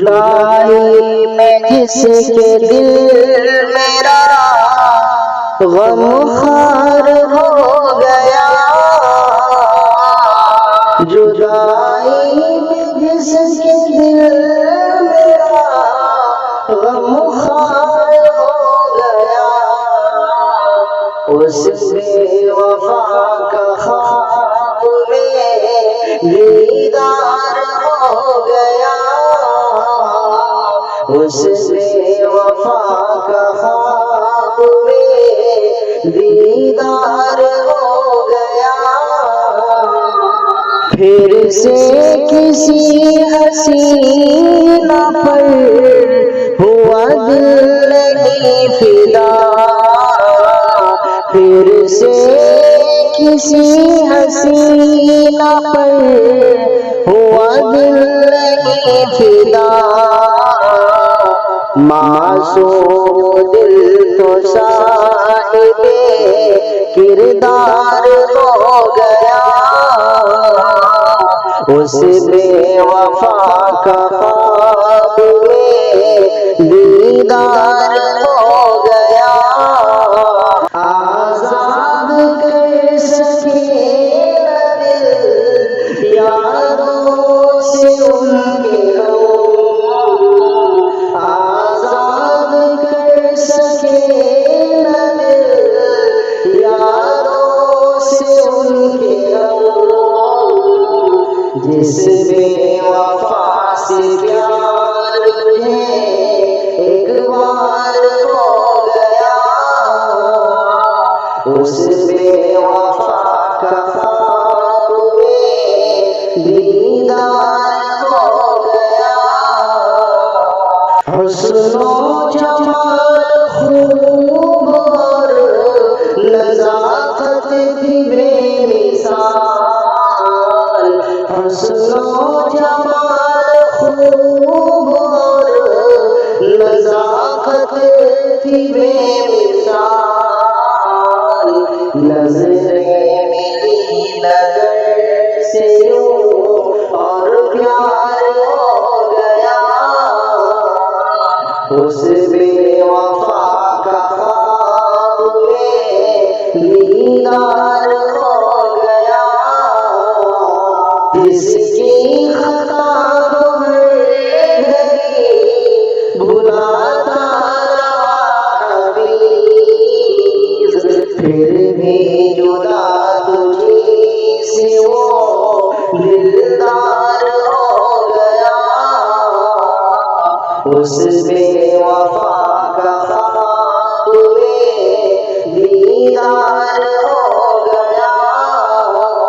جدائی میں جس کے دل میرا غم خوار ہو گیا، جدائی میں جس کے دل میرا غم خوار ہو گیا، اس بے وفا کا خواب میں دیدار ہو گیا، اس بے وفا کا خواب میں دیدار ہو گیا، پھر سے کسی حسینہ پر ہوا دل نہیں فدا، پھر سے کسی حسینہ پر ہوا دل نہیں فدا، معصوم دل تو صاحب کردار ہو گیا، اس بے وفا کا خواب میں دیدار ہو گیا، آزاد کر سکے نہ دل یاروں سے ان کے غم، آزاد کر سکے نہ دل یاروں سے ان کے غم، جس بے وفا سے پیار مجھے ایک بار ہو گیا، اس بے وفا کا خواب میں دیدار ہو گیا، حسن و جمال خوب اور نزاکت تھی بے مثال، حسن و جمال خوب اور نزاکت تھی بے مثال، نظریں ملی نظر سے یوں اور پیار ہو گیا، اس بے وفا کا خواب میں دیدار ہو گیا، جس کی خطا تو ہر گھڑی بھلاتا رہا حفیظ، پھر بھی جدا تجھی سے وہ دلدار ہو گیا، اس بے